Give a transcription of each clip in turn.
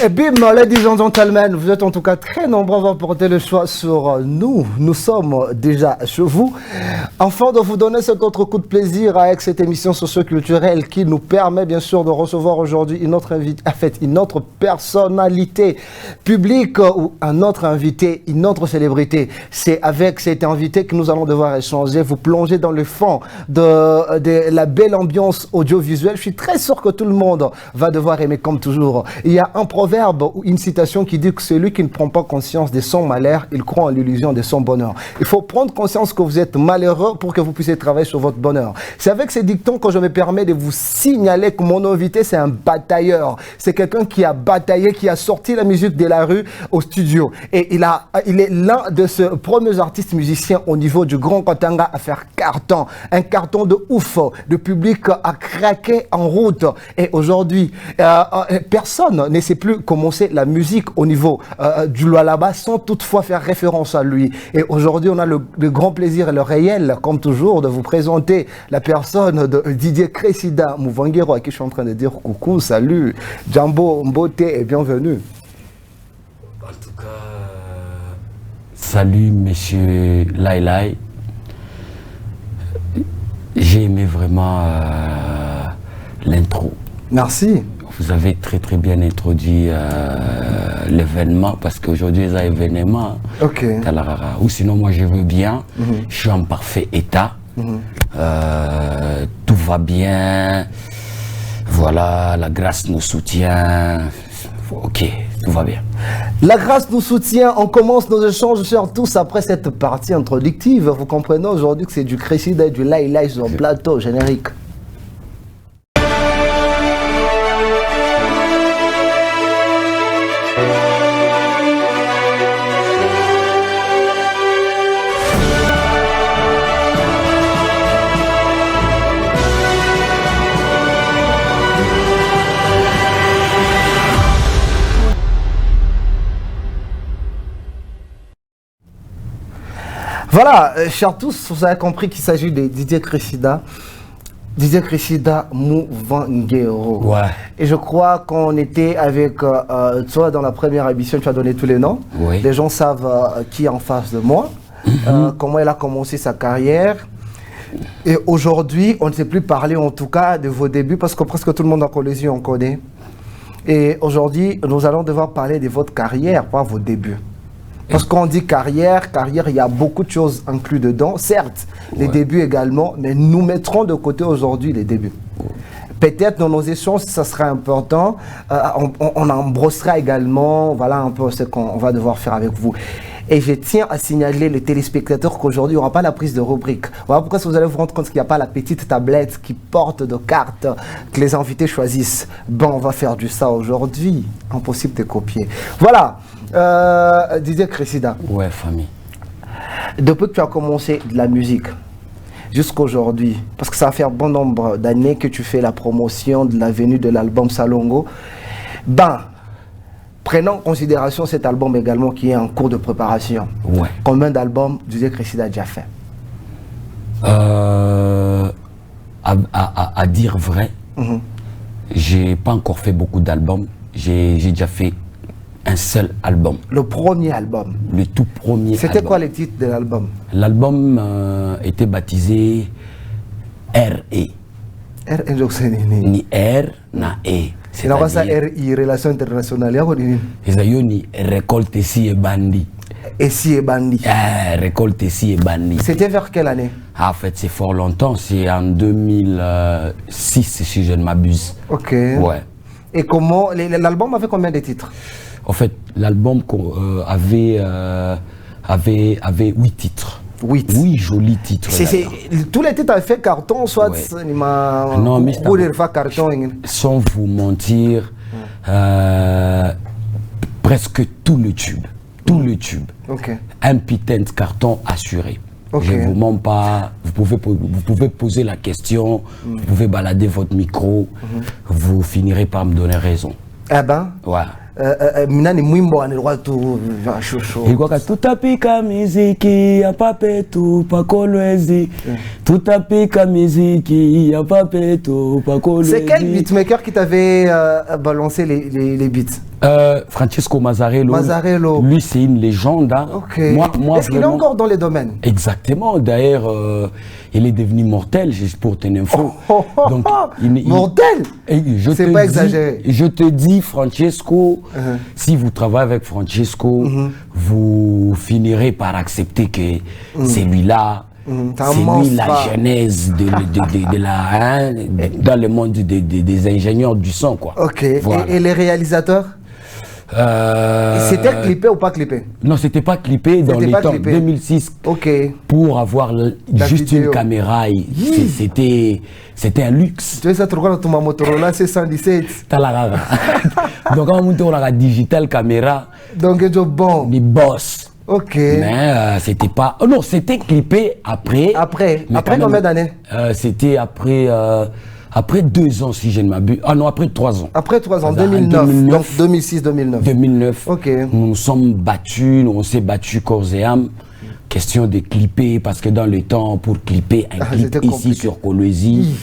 Et bim, ladies and gentlemen, vous êtes en tout cas très nombreux à porter le choix sur nous. Nous sommes déjà chez vous. Afin de vous donner cet autre coup de plaisir avec cette émission socio-culturelle qui nous permet bien sûr de recevoir aujourd'hui une autre personnalité publique ou un autre invité, une autre célébrité. C'est avec cet invité que nous allons devoir échanger, vous plonger dans le fond de la belle ambiance audiovisuelle. Je suis très sûr que tout le monde va devoir aimer comme toujours. Il y a un proverbe ou une citation qui dit que celui qui ne prend pas conscience de son malheur, il croit en l'illusion de son bonheur. Il faut prendre conscience que vous êtes malheureux pour que vous puissiez travailler sur votre bonheur. C'est avec ces dictons que je me permets de vous signaler que mon invité, c'est un batailleur. C'est quelqu'un qui a bataillé, qui a sorti la musique de la rue au studio. Et il est l'un de ces premiers artistes musiciens au niveau du Grand Katanga à faire carton. Un carton de ouf. Le public a craqué en route. Et aujourd'hui, personne ne sait plus commencer la musique au niveau du Lualaba sans toutefois faire référence à lui. Et aujourd'hui, on a le grand plaisir et le réel, comme toujours, de vous présenter la personne de Didier Cressida Mouvangero, à qui je suis en train de dire coucou, salut, Jambo, Mbote et bienvenue. En tout cas, salut monsieur Lailai. J'ai aimé vraiment l'intro. Merci. Vous avez très très bien introduit l'événement parce qu'aujourd'hui c'est un événement. Ok. Ou sinon moi je veux bien, je suis en parfait état, tout va bien, voilà, la grâce nous soutient, ok, tout va bien. La grâce nous soutient, on commence nos échanges chers tous après cette partie introductive. Vous comprenez aujourd'hui que c'est du Cressida et du Lailai sur le plateau générique. Voilà, chers tous, vous avez compris qu'il s'agit de Didier Cressida. Didier Cressida Mouvangero. Ouais. Et je crois qu'on était avec toi dans la première émission, tu as donné tous les noms. Oui. Les gens savent qui est en face de moi, comment il a commencé sa carrière. Et aujourd'hui, on ne sait plus parler en tout cas de vos débuts parce que presque tout le monde en Colombie on connaît. Et aujourd'hui, nous allons devoir parler de votre carrière, pas vos débuts. Parce qu'on dit carrière, il y a beaucoup de choses incluses dedans. Certes, les débuts également, mais nous mettrons de côté aujourd'hui les débuts. Peut-être dans nos échanges, ça sera important. On embrassera également, voilà un peu ce qu'on va devoir faire avec vous. Et je tiens à signaler les téléspectateurs qu'aujourd'hui, il n'y aura pas la prise de rubrique. Voilà pourquoi vous allez vous rendre compte qu'il n'y a pas la petite tablette qui porte de cartes que les invités choisissent. Bon, on va faire du ça aujourd'hui. Impossible de copier. Voilà. Didier Cressida. Ouais, famille. Depuis que tu as commencé de la musique jusqu'à aujourd'hui, parce que ça va faire bon nombre d'années que tu fais la promotion de la venue de l'album Salongo, prenons en considération cet album également qui est en cours de préparation. Ouais. Combien d'albums Didier Cressida a déjà fait? À dire vrai, j'ai pas encore fait beaucoup d'albums. J'ai déjà fait un seul album. Le premier album? Le tout premier album. C'était quoi le titre de l'album? L'album était baptisé R.E. R.E. Ni R, na E. C'est là ça RI, Relations internationales. Ni récolte si et bandit. Et si et bandit. Récolte si et bandit. C'était vers quelle année? En fait, c'est fort longtemps. C'est en 2006, si je ne m'abuse. Ok. Ouais. Et comment l'album avait combien de titres? En fait, l'album avait 8 titres. 8 jolis titres. Tous les titres avaient fait carton, soit non, mais carton. Sans vous mentir, presque tout le tube. Tout le tube. Okay. Un putain de carton assuré. Okay. Je ne vous mens pas, vous pouvez poser la question, vous pouvez balader votre micro, vous finirez par me donner raison. Ah ben? Ouais. Minani Mwimbo a le droit tout chaud. Et quoi, tout a piqué musique, y a pas pétou, pas colloisi. Tout a piqué musique, y a pas pétou, pas colloisi. C'est quel beatmaker qui t'avait balancé les beats? Francesco Mazzarello. Mazzarello. Lui, c'est une légende. Hein. Ok. Moi, est-ce qu'il est encore dans les domaines? Exactement. D'ailleurs, il est devenu mortel, juste pour ton info. Donc, mortel? C'est pas exagéré. Je te dis, Francesco, si vous travaillez avec Francesco, vous finirez par accepter que c'est lui-là. C'est lui la genèse de la, dans le monde des ingénieurs du son, quoi. Ok. Voilà. Et les réalisateurs? C'était clippé ou pas clippé? Non, c'était pas clippé dans les temps 2006. Ok. Pour avoir juste une caméra, c'était un luxe. Tu sais, ça te regarde ton Motorola C117. Donc, on a la digital caméra. Donc, c'est bon. Les boss. Ok. Mais c'était pas. Oh non, c'était clippé après. Après combien d'années? C'était après 2 ans, si je ne m'abuse. Ah non, après 3 ans. Après 3 ans, 2009. Donc 2006-2009. 2009. Ok. Nous nous sommes battus, on s'est battus corps et âme. Question de clipper, parce que dans le temps, pour clipper un clip ici sur Kolwezi,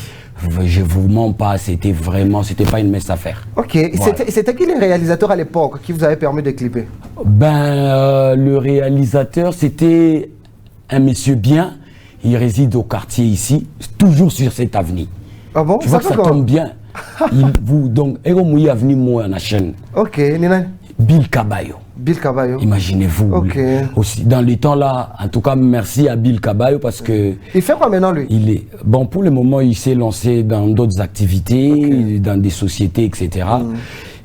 je vous mens pas, c'était pas une mince affaire. Ok. Voilà. C'était qui les réalisateurs à l'époque qui vous avait permis de clipper? Le réalisateur, c'était un monsieur bien. Il réside au quartier ici, toujours sur cette avenue. Ah bon? Tu vois que ça tombe bien. Donc, Eromouye avenue moi en chaîne. Ok. Nina? Bill Caballo. Bill Caballo. Imaginez-vous. Ok. Aussi, dans les temps là, en tout cas, merci à Bill Caballo parce que. Il fait quoi maintenant lui? Bon, pour le moment, il s'est lancé dans d'autres activités, dans des sociétés, etc.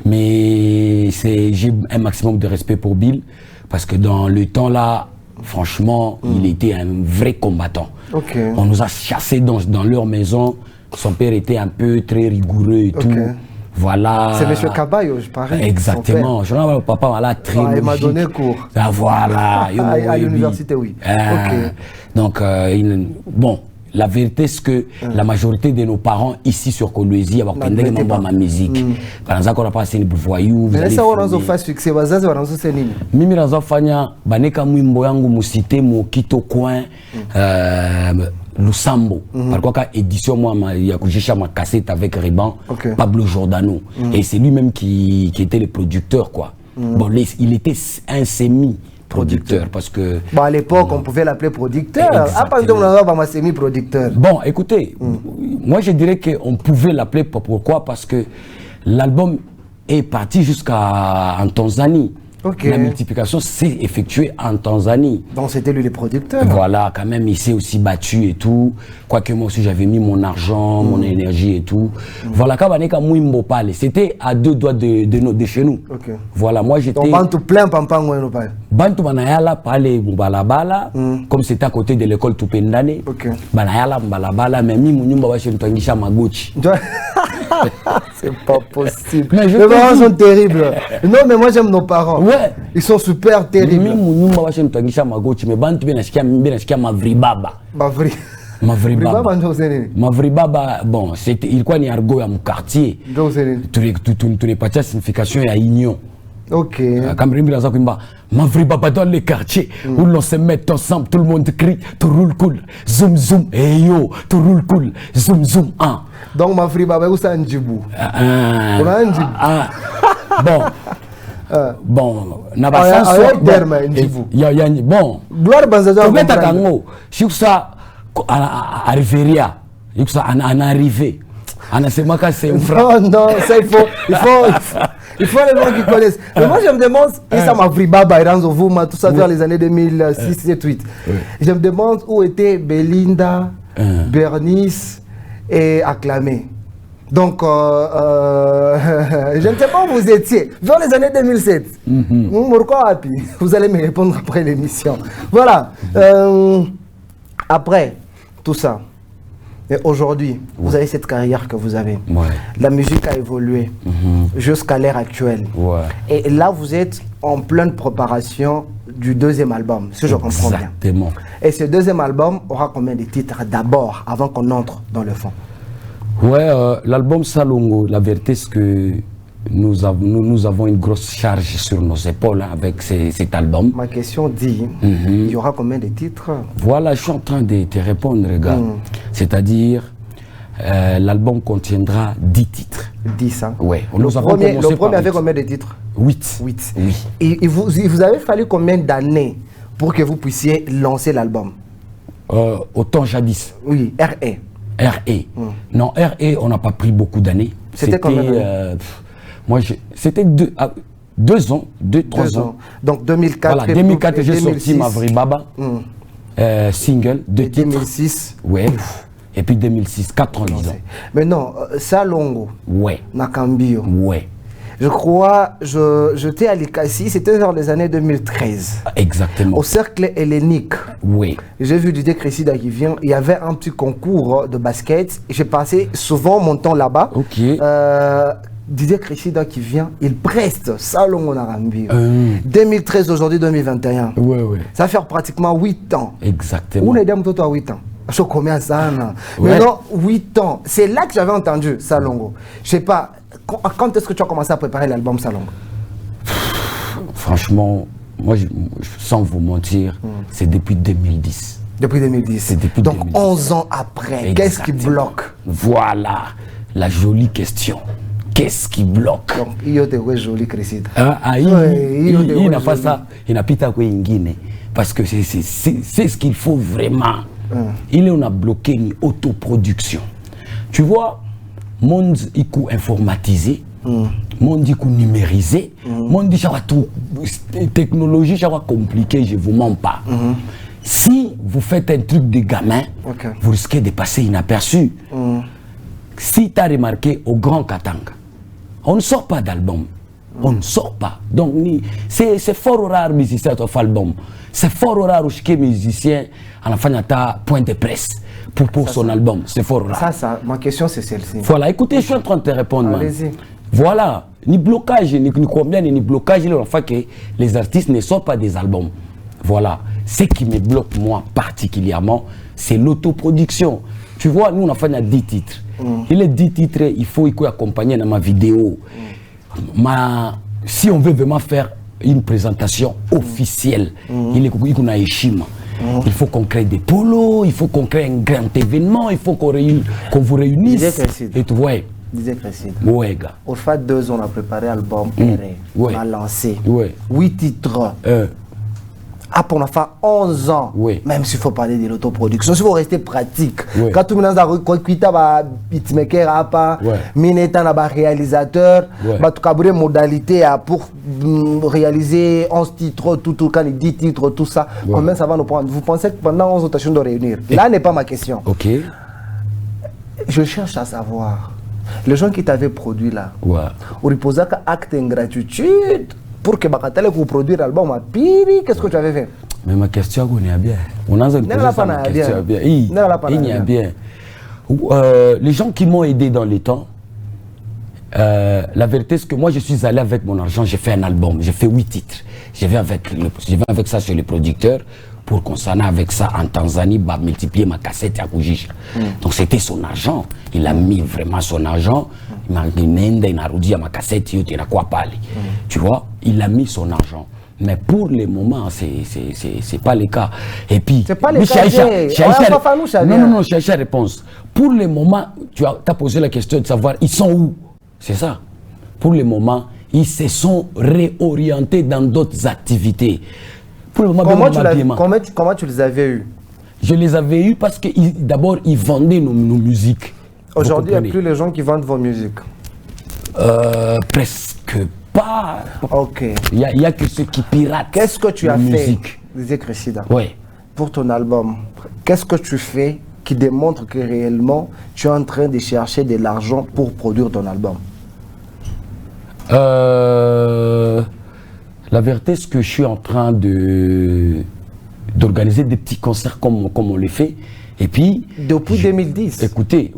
Mais j'ai un maximum de respect pour Bill parce que dans le temps là, franchement, il était un vrai combattant. Ok. On nous a chassés dans leur maison. Son père était un peu très rigoureux et tout. Voilà. C'est monsieur Caballo, je parie. Exactement. Je vois papa, voilà, très logique. Il m'a donné cours. Ah, voilà. À l'université, oui. Ok. Donc, bon, la vérité, c'est que la majorité de nos parents ici sur Kolwezi, avoir pendant pas ma musique. Par exemple, on a passé une voyou. Mais ça, on a fait succès. Bazazi, on a fait nini. Mimi razo fanya, baneka mwimbo yangu musite mo kito coin. Lusambo, par quoi édition moi il y a couché ma cassette avec Riban, Pablo Giordano, et c'est lui-même qui était le producteur quoi. Bon, il était un semi-producteur parce que. Bon, à l'époque on pouvait l'appeler producteur. Après on a pas semi-producteur. Bon, écoutez, moi je dirais qu'on pouvait l'appeler pourquoi parce que l'album est parti jusqu'en Tanzanie. La multiplication s'est effectuée en Tanzanie. Donc c'était lui le producteur. Voilà, quand même, il s'est aussi battu et tout. Quoique moi aussi j'avais mis mon argent, mon énergie et tout. Voilà, quand on parle, c'était à 2 doigts de chez nous. Voilà, moi j'étais. Donc Bantu plein pampango nous parle. Bantu banayala parle balabala, comme c'était à côté de l'école Tupendane. Banayala balabala, mais mi munyumba wa chez Ntangisha Magochi. C'est pas possible. Mais les parents sont terribles. Non, mais moi j'aime nos parents. Ouais. Ils sont super terribles. Mais munyumba wa chez Ntangisha Magochi, mais bantu benashikia mavribaba. Mavribaba, bon, il quoi ni argot à mon quartier. Tu n'es pas de signification et à union. Ok. Comme Rimbi Zakwimba, Mavribaba dans les quartiers où l'on se met ensemble, tout le monde crie, tout roule cool, zoom zoom, hey yo, tout roule cool, zoom zoom, hein. Donc Mavribaba, où ça un djibou? Bon. Bon, n'a pas bon, gloire Banzaza, mettre à Kango, si ça arriveria, il faut en arriver. Non, ça il faut les gens qui connaissent. Mais moi je me demande, et ça m'a pris Baba et Ranzo tout ça vers les années 2006, 2008. Je me demande où étaient Belinda, Bernice et Acclamé. Donc, je ne sais pas où vous étiez, vers les années 2007. Vous allez me répondre après l'émission. Voilà. Après tout ça, et aujourd'hui, vous avez cette carrière que vous avez. La musique a évolué jusqu'à l'ère actuelle. Et là, vous êtes en pleine préparation du 2e album, si je comprends bien. Exactement. Et ce 2e album aura combien de titres d'abord, avant qu'on entre dans le fond? Ouais, l'album Salongo, la vérité c'est que nous avons une grosse charge sur nos épaules hein, avec cet album. Ma question dit, il y aura combien de titres? Voilà, je suis en train de te répondre, regarde. C'est-à-dire, l'album contiendra 10 titres. 10, hein? Oui. Le premier avait combien de titres? 8. 8. Oui. Et il vous avait fallu combien d'années pour que vous puissiez lancer l'album? Autant jadis. Oui, RE. RE. Non, RE, on n'a pas pris beaucoup d'années. C'était combien d'années? C'était 2 ans, 3 ans. Donc 2004. Voilà, 2004, j'ai sorti Mavri Baba, single, 2 titres. 2006. Ouais. Et puis 2006, 4 ans, disons. Mais non, Salongo. Ouais. Nakambio. Ouais. Je crois, j'étais à l'ICASI, c'était dans les années 2013. Exactement. Au cercle hellénique. Oui. J'ai vu Didier Cressida qui vient, il y avait un petit concours de basket. J'ai passé souvent mon temps là-bas. Ok. Didier Cressida qui vient, il preste Salongo Nakambio. 2013, aujourd'hui 2021. Ouais, ouais. Ça va faire pratiquement 8 ans. Exactement. On est d'un tout à 8 ans. Je combien ça? Mais non, 8 ans. C'est là que j'avais entendu Salongo. Je sais pas, quand est-ce que tu as commencé à préparer l'album Salongo? Franchement, moi, sans vous mentir, c'est depuis 2010. Depuis 2010. C'est depuis Donc 2010. 11 ans après, qu'est-ce qui bloque? Voilà la jolie question. Qu'est-ce qui bloque? Donc, il y a des joli Cressida. Il n'a pas ça, il n'a pas quoi ingine. Parce que c'est ce qu'il faut vraiment. Il est on a bloqué une autoproduction. Tu vois, monde informatisé, monde numérisé, monde tout technologie compliqué, je vous mens pas. Si vous faites un truc de gamin, vous risquez de passer inaperçu. Si tu as remarqué au Grand Katanga, on ne sort pas d'album. On ne sort pas. Donc, c'est fort rare musicien qui fait album. C'est fort rare que musicien à la fin de point de presse pour son album. C'est fort rare. Ça, ma question c'est celle-ci. Voilà, écoutez, je suis en train de te répondre. Allez-y. Voilà, ni blocage, ni combien, ni blocage, il fait que les artistes ne sortent pas des albums. Voilà, ce qui me bloque moi particulièrement, c'est l'autoproduction. Tu vois, nous on a fait 10 titres. Et les 10 titres, il faut accompagner dans ma vidéo. Si on veut vraiment faire une présentation officielle, il faut qu'on crée des polos, il faut qu'on crée un grand événement, il faut qu'on vous réunisse. Et tu vois. Disait Cressida. Ouais, gars. Au fait 2 ans, on a préparé l'album, on a lancé 8 titres. Après, on a fait 11 ans, même s'il faut parler de l'autoproduction, s'il faut rester pratique. Quand tout le monde a quitter un beatmaker, un réalisateur, une modalité pour réaliser 11 titres, tout, 10 titres, tout ça, combien ça va nous prendre? Vous pensez que pendant 11 ans, on doit réunir? Là n'est pas ma question. Ok. Je cherche à savoir, les gens qui t'avaient produit là, on reposait un acte d'ingratitude pour que Bakatale vous produire l'album à Piri, qu'est-ce que tu avais fait? Mais ma question, on est bien. On a une question bien. Il y a bien. Les gens qui m'ont aidé dans les temps, la vérité c'est que moi je suis allé avec mon argent, j'ai fait un album, j'ai fait 8 titres. Je vais avec ça chez le producteur pour qu'on s'en aille avec ça en Tanzanie, multiplier ma cassette à Kujisha. Donc c'était son argent. Il a mis vraiment son argent. Il a redit à ma cassette, il a quoi parler. Tu vois, il a mis son argent. Mais pour le moment, c'est pas le cas. Et puis, c'est pas le cas. Non, je cherche la réponse. Pour le moment, tu as posé la question de savoir, ils sont où? C'est ça. Pour le moment, ils se sont réorientés dans d'autres activités. Pour le moment, comment tu les avais eus? Je les avais eus parce que d'abord, ils vendaient nos musiques. Aujourd'hui, il n'y a plus les gens qui vendent vos musiques. Presque pas. Ok. Il n'y a que ceux qui piratent. Qu'est-ce que tu as fait, disait Cressida, pour ton album? Qu'est-ce que tu fais qui démontre que réellement tu es en train de chercher de l'argent pour produire ton album? La vérité, c'est que je suis en train d'organiser des petits concerts comme on les fait. Et puis... Depuis 2010. Écoutez,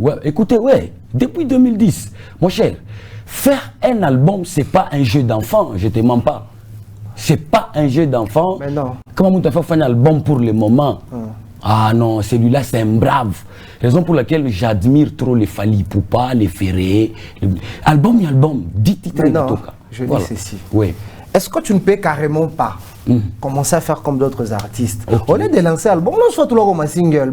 depuis 2010. Mon cher, faire un album, c'est pas un jeu d'enfant, je te mens pas. C'est pas un jeu d'enfant. Mais non. Comment tu fais un album pour le moment? Ah non, celui-là, c'est un brave. Raison pour laquelle j'admire trop les Fally Ipupa, les Ferré. Album et album, 10 titres. Non, je dis ceci. Oui. Est-ce que tu ne peux carrément pas commencer à faire comme d'autres artistes? Okay. On est de lancer album, on soit tout le comme un single,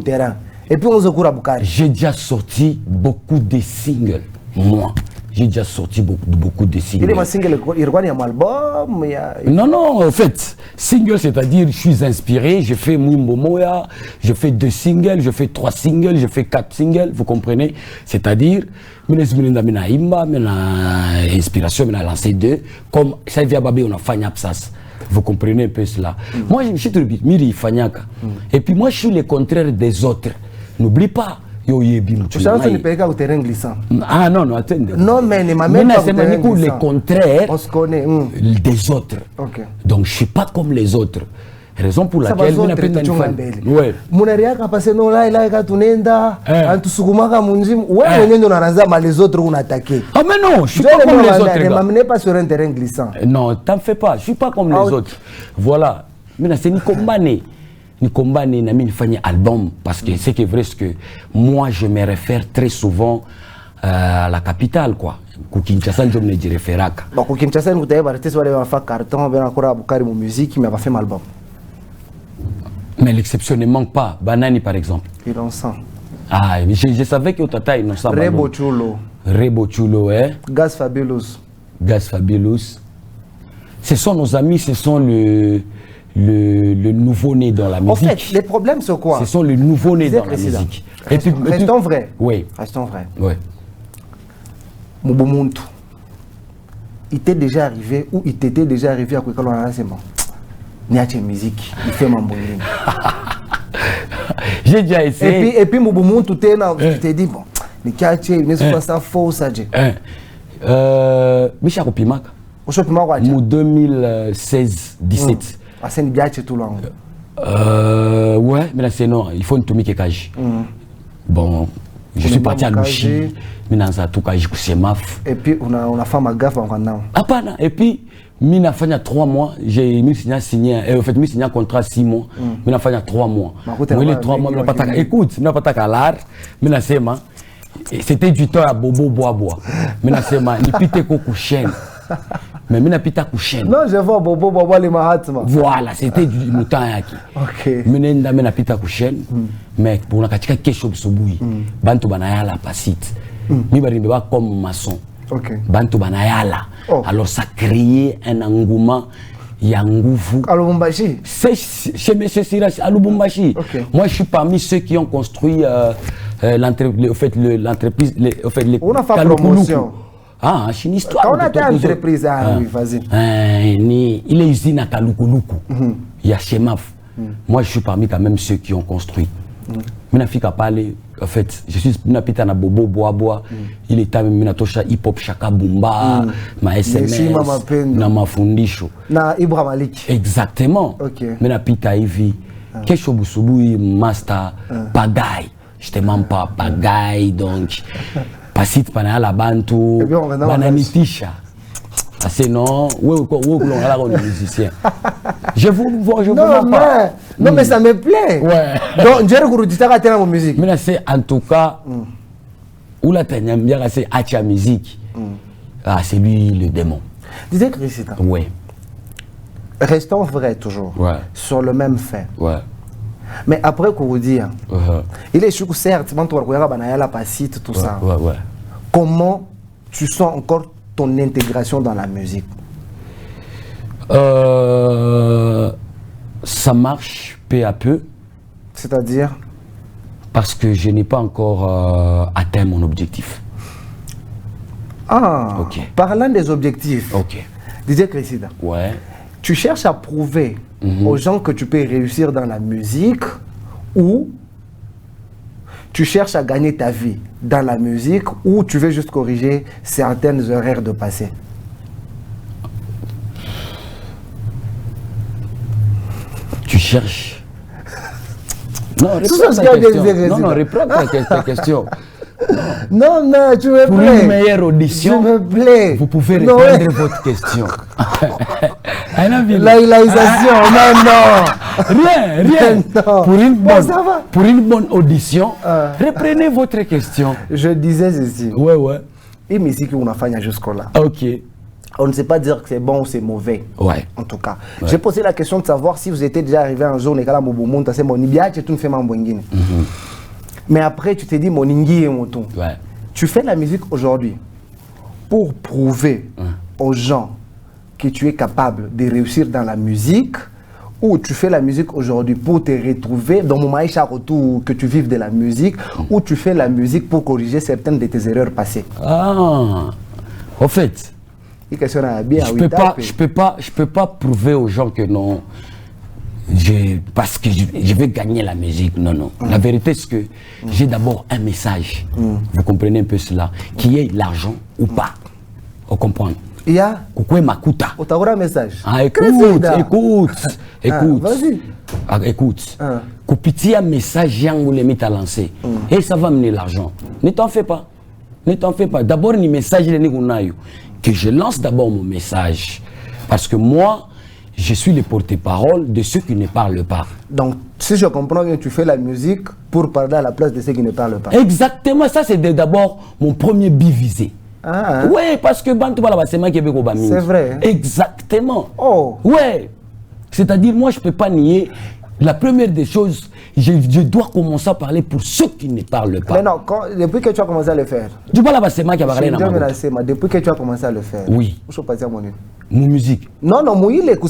terrain. Et puis on se court à Bukari. J'ai déjà sorti beaucoup de singles, moi. J'ai déjà sorti beaucoup de singles. Il y a un single, il y a un album. Non, non, en fait, single, c'est-à-dire je suis inspiré, je fais Mumbo Moya, je fais 2 singles, je fais 3 singles, je fais 4 singles, vous comprenez? C'est-à-dire, je suis inspiration, je lancé 2, comme ça vient Babé, on a fait Absas. Vous comprenez un peu cela. Moi, je suis Miri Fanyaka. Et puis moi, je suis le contraire des autres. N'oublie pas. Tu sais, tu ne peux pas au terrain glissant. Ah non, non, attendez. Non, mais ne m'amène pas au terrain glissant. Le contraire on se connaît, des autres. Okay. Donc, je ne suis pas comme les autres. Raison pour laquelle je n'ai pas ouais. Munariaka passé non là, il a tunenda, antusukumaka munzimu. Ouais, on a les autres on attaqué. Ah mais non, je suis pas comme les autres. Ne m'amenez pas sur un terrain glissant. Non, t'en fais pas. Je suis pas comme les autres. Voilà. Mais c'est ni combat ni nami ni album parce que c'est vrai ce que moi je me réfère très souvent à la capitale quoi. Kinshasa je me dirais Ferraka. Bon Kinshasa nous t'avez arrêté sur les carton bien encore à Bukari mon musique mais va faire album. Mais l'exception ne manque pas. Banani par exemple. Innocent. Ah, je savais que Tata Innocent. Rebo Chulo. Rebo Chulo, hein. Gaz Fabulous. Gaz Fabulous. Ce sont nos amis, ce sont le nouveau-né dans la musique. En fait, les problèmes c'est quoi? Ce sont le nouveau-né dans la musique. Restons vrais. Oui. Restons vrais. Oui. Mubumuntu. Il t'est déjà arrivé ou il t'était déjà arrivé à quoi qu'on a lancé Niache musique, il fait mon bonheur. J'ai déjà essayé. Et puis Mubumuntu, tu t'es dit, bon, mais Niache, il n'est pas ça faux, ça. Micha Kopimaka. Au 2016-17. Ah, c'est une biache tout le monde. Ouais, mais là c'est non, il faut une Tomi Kekaji. Bon, je suis parti à Luchi, mais dans un tout cas, je suis maf. Et puis on a fait ma gaffe en rendant. Ah, pas non, et puis, mina fait 3 mois, j'ai signé un contrat 6 mois, mina fait 3 mois. Mais les 3 mois, écoute, mina pas ta l'art, mina c'est ma. C'était du temps à Bobo Bois. Mina c'est ma, ni pite koku chaîne. Mais mina pita kuchen. Non, je vois Bobo Bobo les Mahatma. Voilà, c'était du mouton yaki. OK. Mina pita kuchen, mais pour na katika kesho bisobui, bantu banayala pasite. Mi barimbe ba comme maçon. OK. Bantu banayala. Alors ça créait un engouement ya nguvu. À Lubumbashi. C'est chez M. Sirachi à Lubumbashi. Okay. Moi je suis parmi ceux qui ont construit l'entreprise on a fait promotion. Ah, c'est une histoire. Quand on a été entreprise, oui, vas-y. Il est usine à Kalukuluku. Il y a Chemaf. Moi, je suis parmi quand même ceux qui ont construit. Mina fika parler, en fait, je suis mina pita na Bobo Bois. Il est à mina tosha hip hop Shaka Bumba, ma SMS, na mafundisho. Na Ibra Malik. Exactement. OK. Mina pita hivi. Kesho busubuhi master Pagaille. Je te mens pas Pagaille donc. Pasite pana la bantu bananitisha assez non on est musicien je vous vois pas non mais ça me plaît ouais donc j'ai recouru à tellement mon musique mais c'est en tout cas où la tanya bien c'est acha musique ah c'est lui le démon disais Christa ouais restons vrais toujours sur le même fait ouais. Mais après qu'on vous dit, il est sûr certes, quand tu regardes la passite, tout ça. Ouais. Comment tu sens encore ton intégration dans la musique? Ça marche peu à peu. C'est-à-dire? Parce que je n'ai pas encore atteint mon objectif. Ah, ok. Parlant des objectifs, disait Chrisida, ouais. Tu cherches à prouver aux gens que tu peux réussir dans la musique ou tu cherches à gagner ta vie dans la musique ou tu veux juste corriger certaines erreurs de passé? Tu cherches. Non, réponds à ta question. Non, réponds à ta question. Non, tu me plais. Pour une meilleure audition, je me plais. Vous pouvez répondre à votre question. La réalisation, non. Rien. Non. Pour une bonne audition, reprenez votre question. Je disais ceci. Ouais. Et musique, on a fait jusqu'à-là. Ok. On ne sait pas dire que c'est bon ou c'est mauvais. Ouais. En tout cas. J'ai posé la question de savoir si vous étiez déjà arrivé un jour, mais après, tu t'es dit, mon ingi est mon ton. Ouais. Tu fais de la musique aujourd'hui pour prouver aux gens que tu es capable de réussir dans la musique, ou tu fais la musique aujourd'hui pour te retrouver dans mon maïcha retour, que tu vives de la musique, ou tu fais la musique pour corriger certaines de tes erreurs passées. Ah, en fait, je peux pas prouver aux gens que non, parce que je vais gagner la musique. Non. La vérité, c'est que j'ai d'abord un message. Vous comprenez un peu cela, qui est l'argent ou pas. Vous comprenez? Il y a Makuta. un message. Ah, écoute. Vas-y. Écoute. Kupiti un message yang vous les à lancer. Et ça va mener l'argent. Ne t'en fais pas. D'abord, le message que je lance d'abord mon message. Parce que moi, je suis le porte-parole de ceux qui ne parlent pas. Donc, si je comprends bien, tu fais la musique pour parler à la place de ceux qui ne parlent pas. Exactement, ça c'est d'abord mon premier but visé. Oui, parce que c'est vrai. Exactement. Oh. Ouais. C'est-à-dire, moi, je ne peux pas nier. La première des choses, je dois commencer à parler pour ceux qui ne parlent pas. Mais non, depuis que tu as commencé à le faire. Tu parles à Bassema qui a parlé depuis que tu as commencé à le faire. Oui. Où sont passés à mon Mon musique. Non, il est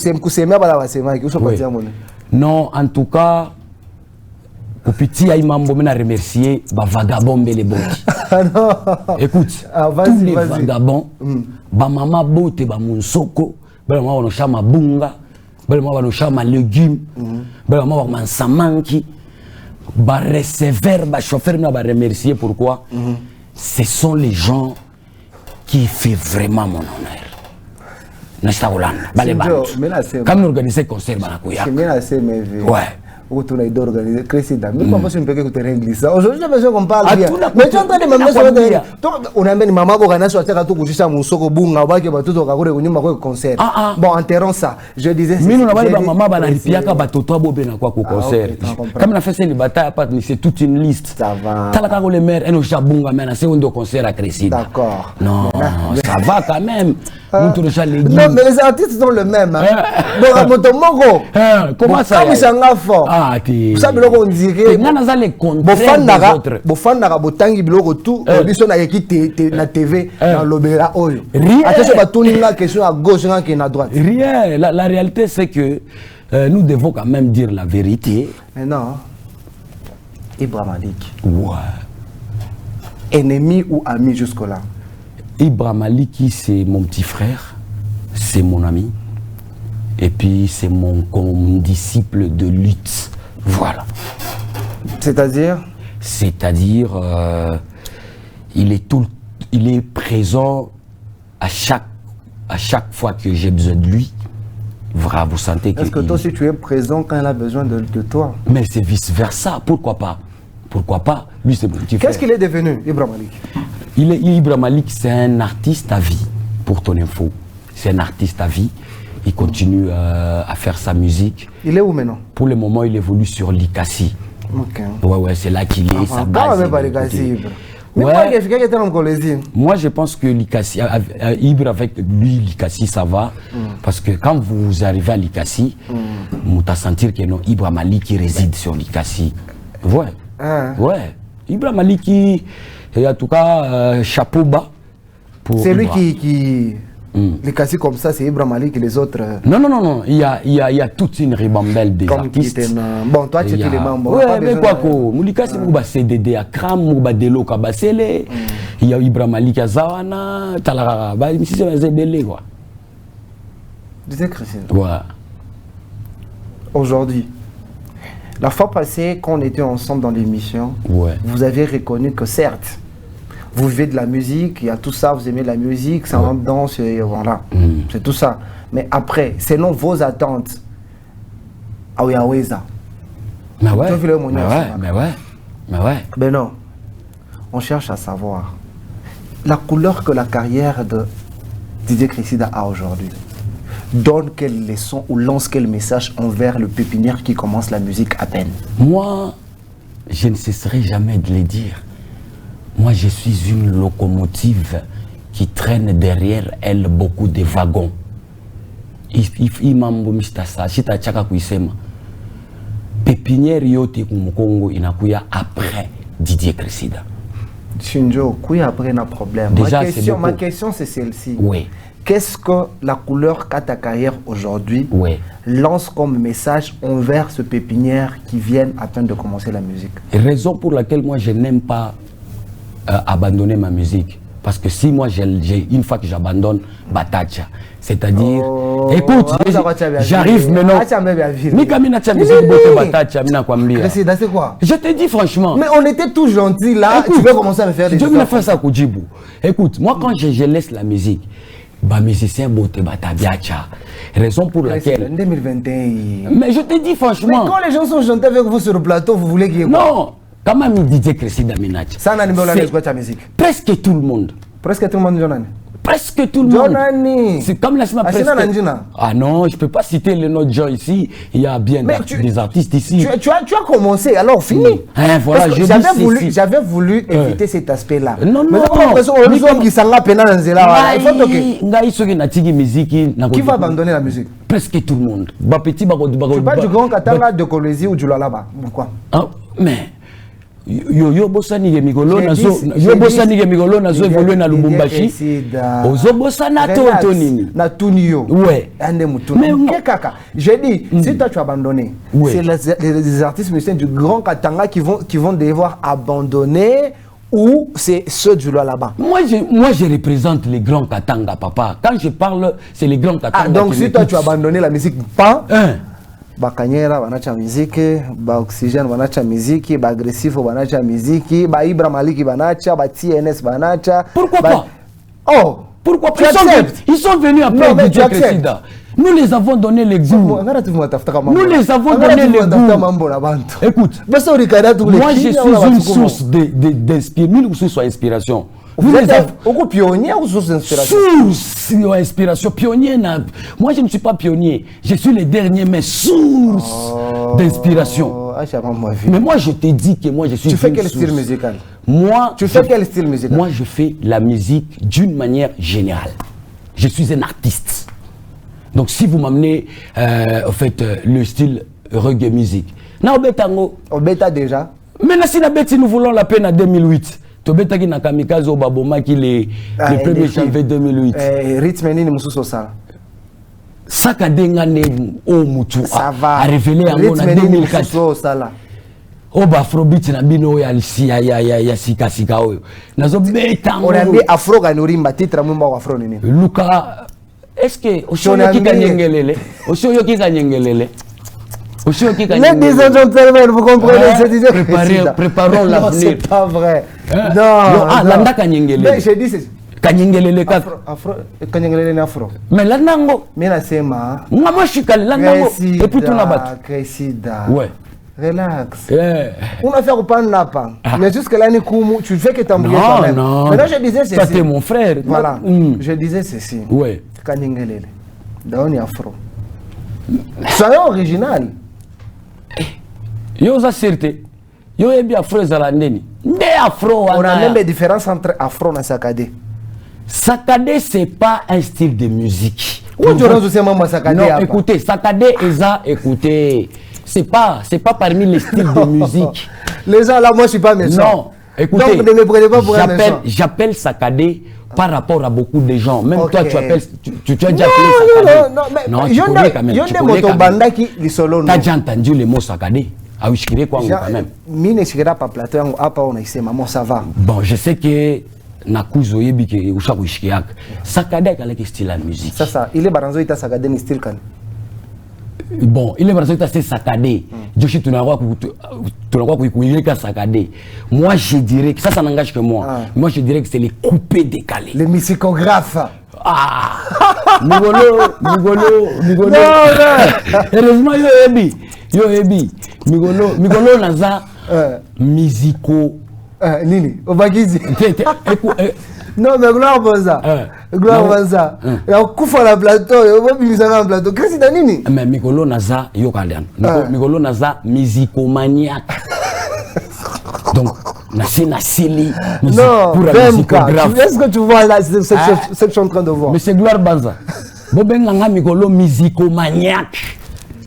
non, en tout cas, au petit Aïmambo, je remercier les vagabonds et les botis. Écoute, tous les vagabonds, ma maman bote, ma monsoko, ma maman chama bunga, ma maman chama légumes, ma maman samanki, ma receveur, ma chauffeur, ma remercier pourquoi? Ce sont les gens qui font vraiment mon honneur. Comme nous organisons le concert, ouais. Aujourd'hui, j'ai besoin qu'on parle bien. Mais tu es en train de me on a mis maman pour gagner sur terre, tout coucher à mon soko bunga, va que tout au concert. Bon, enterrons ça. Je disais. Mais nous n'avons pas maman banalipiaka batoto bobe na quoi concert. Comme la fait c'est une bataille, c'est toute une liste. Ça va. Talaka le maire, et nous chabunga mais na c'est un concert à Crécide. D'accord. Non, ça va quand même. Non, mais les artistes sont le même. Comment ça? Ah, tu sais, on dirait. Bofanda botangi biloko tout. Biso na yeki na TV na lobela oyo. Attention batuni la question à gauche et à droite. Rien. La réalité c'est que nous devons quand même dire la vérité. Mais non. Ibra Malik. Ouais. Ennemi ou ami jusque-là? Ibra Maliki, c'est mon petit frère, c'est mon ami, et puis c'est mon disciple de lutte. Voilà. C'est-à-dire? C'est-à-dire, il est présent à chaque fois que j'ai besoin de lui. Voilà, vous sentez que. Est-ce que toi aussi tu es présent quand il a besoin de toi? Mais c'est vice-versa, pourquoi pas? Pourquoi pas? Lui, c'est mon petit frère. Qu'est-ce qu'il est devenu, Ibra Malik? Ibra Malik, c'est un artiste à vie, pour ton info. C'est un artiste à vie. Il continue à faire sa musique. Il est où maintenant? Pour le moment, il évolue sur l'Ikassi. Ok. Ouais, c'est là qu'il est. Sa base. Moi, je pense que l'Ikassi, Ibra avec lui, l'Ikassi, ça va. Parce que quand vous arrivez à l'Ikassi, vous allez sentir que non, Ibra Malik qui réside sur l'Ikassi. Ouais. Ouais. Ibra Malik qui. Et en tout cas, chapeau bas. C'est lui qui les cassés comme ça, c'est Ibra Malik et les autres. Non. Il y a toute une ribambelle des artistes. Bon, toi, tu es les membres. Ouais, mais quoi que Moulika, c'est pour CDD à Kram, pour Delo Kabasele. Il y a Ibra Malik à Zawana, Talara, si c'est ZDL, quoi. Disais Christine. Ouais. Aujourd'hui. La fois passée, quand on était ensemble dans l'émission, vous avez reconnu que certes, vous vivez de la musique, il y a tout ça, vous aimez la musique, ça en danse, et voilà, c'est tout ça. Mais après, selon vos attentes, à Ouyaoueza, mais ouais. Ben non, on cherche à savoir la couleur que la carrière de Didier Christida a aujourd'hui. donne quelle leçon ou lance quel message envers le pépinière qui commence la musique à peine? Moi, je ne cesserai jamais de le dire. Moi, je suis une locomotive qui traîne derrière elle beaucoup de wagons. Pépinière yote kumukongo inakuya après Didier Cressida. Shinjo, kuya après un problème. Déjà, ma question c'est celle-ci. Oui. Qu'est-ce que la couleur Kata Carrière aujourd'hui lance comme message envers ce pépinière qui viennent à peine de commencer la musique? Raison pour laquelle moi je n'aime pas abandonner ma musique. Parce que si moi, une fois que j'abandonne Batacha, c'est-à-dire, écoute, j'arrive maintenant. C'est quoi? Je te dis franchement. Mais on était tout gentils là, écoute, tu veux commencer à me faire des choses. Je vais faire ça à Djibou. Écoute, moi quand je laisse la musique, musicien bote batabiacha. Raison pour laquelle. 2021. Mais je te dis franchement. Mais quand les gens sont gentils avec vous sur le plateau, vous voulez qu'il y ait quoi? Non. Comment me disait Cressida Minacha? Ça n'a pas de musique. Presque tout le monde. Presque tout le monde, Jonani. Presque tout le monde. C'est comme la semaine presque. Ah non, je ne peux pas citer les noms de gens ici. Il y a bien des artistes ici. Tu as commencé, alors fini. Hein, voilà, j'avais voulu éviter cet aspect-là. Non, non. Qui va abandonner la musique? Presque tout le monde. Tu parles du Grand Katanga, de Kolwezi ou du Lualaba? Pourquoi? Mais... Yo bosani migolo nazo évoluer na Lubumbashi. Ozo bosana to nini na tunio. Ouais. Ande mutu. Mais kaka, j'ai dit si toi tu as abandonné, c'est les artistes musiciens du Grand Katanga qui vont devoir abandonner ou c'est ceux du là-bas? Moi je représente les Grands Katanga, papa. Quand je parle, c'est les Grands Katanga. Ah, donc si toi tu as abandonné la musique, pas Bakanyera banacha muziki, ba Oxygène banacha muziki, ba Agressif banacha muziki, ba Ibra Maliki banacha, ba TNS banacha. Pourquoi pas? Oh, pourquoi pas? Ils sont venus après Didier Cressida. Nous les avons donné les goûts. Nous les avons donné les goûts. Écoute, moi je suis une source d'inspiration. Vous êtes beaucoup pionnier ou source d'inspiration? Source d'inspiration. Pionnier, moi je ne suis pas pionnier. Je suis le dernier, mais source d'inspiration. Mais moi je te dis que moi je suis. Tu fais quel style musical? Moi, tu fais quel style musical? Moi je fais la musique d'une manière générale. Je suis un artiste. Donc si vous m'amenez en fait le style reggae musique. Na obetango. Obeta déjà. Mais si la bête nous voulons la peine en 2008. Tobetaki na kamikaze Obaboma qui le 1er janvier 2008. Rythme nini mususu ça. Sakadenga ne o mutu a révélé en 2004. Oba Afrobeat na bino ya sika oyo. Nazo betango. On a mis Afro Ganorimba titre mumba wa Afro nini. Luka est-ce que Oshoyo kikanyengelele? Oshoyo kikanyengelele? Ladies and gentlemen, vous comprenez, préparons l'avenir. C'est pas vrai. Non, landa kanyengele. Mais j'ai dit c'est kanyengele ka. Afro, kanyengele na afro. Mais landango. Mais la sema. Ngama shikale landango. Et puis tout na bat. Cressida. Ouais. Relax. On a fait au pan napa. Mais jusque là tu fais que t'embrouilles toi-même. Non. Maintenant je disais ceci. Toi t'es mon frère. Voilà. Je disais ceci. Ouais. Kanyengele. Daoni afro. Soyons original. Yo za certé. Yo ebi afro zalandeni. Nde afro on a même des différences entre afro et sakadé. Sakadé c'est pas un style de musique. Où tu rentres aussi maman sakadé? Non, écoutez, sakadé écoutez, c'est pas parmi les styles de musique. Les gens là moi je suis pas méchant. Non, écoutez. Donc ne me prenez pas pour un méchant. J'appelle sakadé par rapport à beaucoup de gens. Même toi, tu appelles, tu as déjà appelé sakadé. Non, tu connais quand même. Tu connais quand même. Tu as déjà entendu le mot sakadé? Ah oui, je connais quoi quand même. Mine pas plateau, on a ici, maman, ça va. Bon, je sais que Nakuzo yebi ke usha kuishikiak. Sakadé quel style la musique. Ça, il est baranzo ita sakadé ni style kan. Bon, il est baranzo ita c'est sakadé. Joshi tu n'as quoi kuileka sakadé. Moi je dirais que ça n'engage que moi. Moi je dirais que c'est les coupés décalés. Les musicographes. Ah. Migolo. Non. Heureusement yo ebi. Migolo naza musico nini obagizi Non, mais Gloire Banza. Gloire Banza. Et on coupe la plateau, on va miser un plateau. Qu'est-ce que c'est Nini? Mais Mikolo Naza, Yokalian. Mikolo Naza, musicomaniaque. Donc, Nassi Nassili. Non, est-ce que tu vois là, ce que je suis en train de voir? Mais c'est Gloire Banza. Bobenganga Mikolo, musicomaniaque.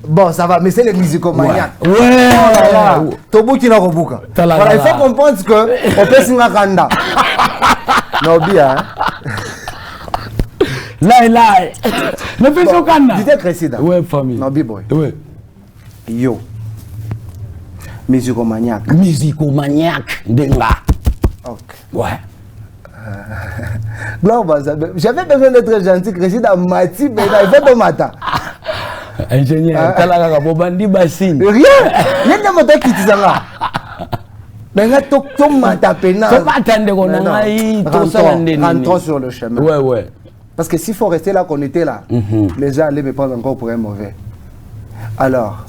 Bon, ça va, mais c'est les musicomaniaques. Ouais. Oh là là. Tobu qui n'a pas beaucoup. Voilà, il faut comprendre que on peut signer Kanda. Non, bien. Là. Ne fais pas Kanda. Dis-toi Crécida. Ouais, famille. Non, B-boy. Ouais. Yo. Musicomaniaque. Musicomaniaque. Denga. Ok. Ouais. Non, j'avais besoin d'être gentil, Crécida Mati, mais il fait bon matin. Ingénieur, Talaka Bobandi Bassine. Rien. Il y a des motos qui disent ça. Mais là, tout mata pena. Rentrons sur le chemin. Ouais. Parce que s'il faut rester là qu'on était là, les gens allaient me prendre encore pour un mauvais. Alors,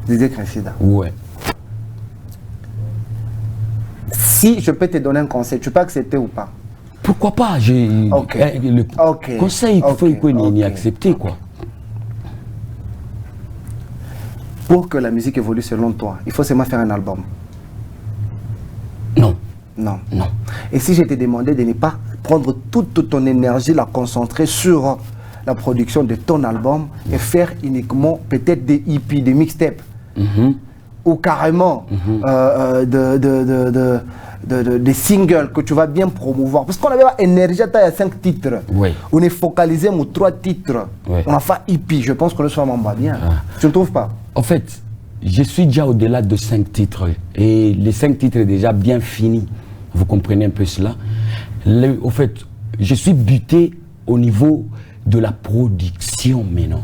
Didier Crécida. Ouais. Si je peux te donner un conseil, tu peux accepter ou pas? Pourquoi pas? Le conseil, il faut y accepter, quoi. Pour que la musique évolue selon toi, il faut seulement faire un album. Non. Et si je te demandais de ne pas prendre toute ton énergie, la concentrer sur la production de ton album et faire uniquement peut-être des EP, des mixtapes, ou carrément des singles que tu vas bien promouvoir. Parce qu'on avait énergie à 5 titres. Oui. On est focalisé sur 3 titres. Oui. On a fait EP. Je pense que le soir m'en va bien. Tu ne trouves pas? En fait, je suis déjà au-delà de 5 titres. Et les 5 titres sont déjà bien finis. Vous comprenez un peu cela? Au fait, je suis buté au niveau de la production maintenant.